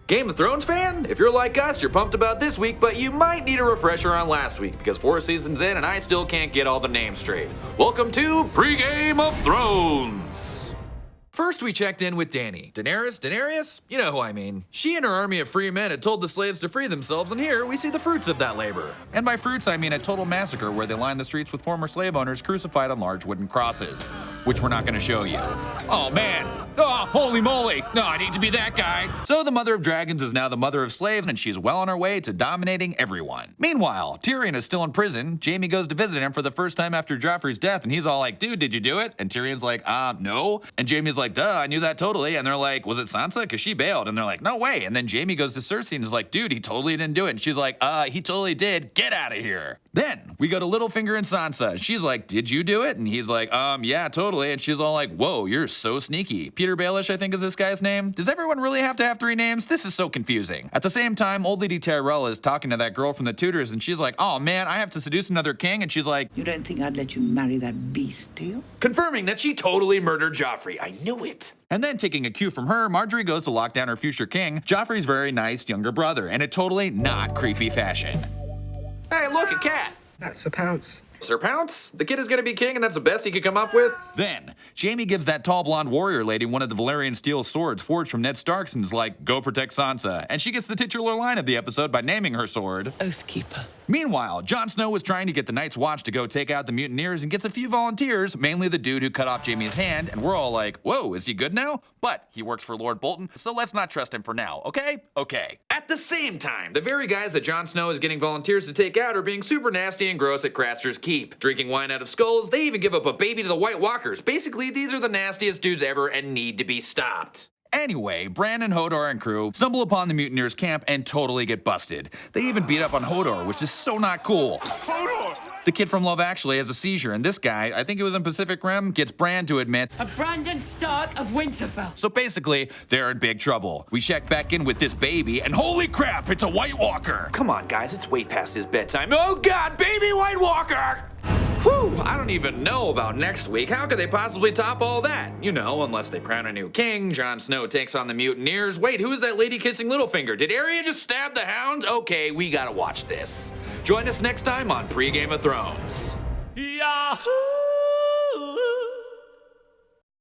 Game of Thrones fan? If you're like us, you're pumped about this week, but you might need a refresher on last week because 4 seasons in and I still can't get all the names straight. Welcome to Pre-Game of Thrones! First, we checked in with Dany. Daenerys? You know who I mean. She and her army of free men had told the slaves to free themselves, and here we see the fruits of that labor. And by fruits, I mean a total massacre where they line the streets with former slave owners crucified on large wooden crosses, which we're not gonna show you. Oh man, oh holy moly, no, I need to be that guy. So the mother of dragons is now the mother of slaves, and she's well on her way to dominating everyone. Meanwhile, Tyrion is still in prison. Jaime goes to visit him for the first time after Joffrey's death, and he's all like, dude, did you do it? And Tyrion's like, no. And Jaime's like, duh, I knew that totally. And they're like, was it Sansa? Because she bailed. And they're like, no way. And then Jaime goes to Cersei and is like, dude, he totally didn't do it. And she's like, he totally did. Get out of here. Then we go to Littlefinger and Sansa. She's like, did you do it? And he's like, yeah, totally. And she's all like, whoa, you're so sneaky. Peter Baelish, I think is this guy's name. Does everyone really have to have 3 names? This is so confusing. At the same time, old lady Tyrell is talking to that girl from the Tudors, and she's like, oh man, I have to seduce another king. And she's like, you don't think I'd let you marry that beast, do you? Confirming that she totally murdered Joffrey. I knew it. And then taking a cue from her, Marjorie goes to lock down her future king, Joffrey's very nice younger brother, in a totally not creepy fashion. Hey, look, a cat. That's Sir Pounce. Sir Pounce? The kid is gonna be king and that's the best he could come up with? Then, Jaime gives that tall blonde warrior lady one of the Valyrian steel swords forged from Ned Stark's and is like, go protect Sansa. And she gets the titular line of the episode by naming her sword Oathkeeper. Meanwhile, Jon Snow was trying to get the Night's Watch to go take out the mutineers and gets a few volunteers, mainly the dude who cut off Jaime's hand, and we're all like, whoa, is he good now? But he works for Lord Bolton, so let's not trust him for now, okay? Okay. At the same time, the very guys that Jon Snow is getting volunteers to take out are being super nasty and gross at Craster's Keep. Drinking wine out of skulls, they even give up a baby to the White Walkers. Basically, these are the nastiest dudes ever and need to be stopped. Anyway, Bran and Hodor and crew stumble upon the mutineers' camp and totally get busted. They even beat up on Hodor, which is so not cool. Hodor! The kid from Love Actually has a seizure, and this guy, I think it was in Pacific Rim, gets Bran to admit a Brandon Stark of Winterfell. So basically, they're in big trouble. We check back in with this baby, and holy crap, it's a White Walker! Come on, guys, it's way past his bedtime. Oh god, baby White Walker! Whew, I don't even know about next week. How could they possibly top all that? You know, unless they crown a new king, Jon Snow takes on the mutineers. Wait, who is that lady kissing Littlefinger? Did Arya just stab the hound? Okay, we gotta watch this. Join us next time on Pre-Game of Thrones. Yahoo!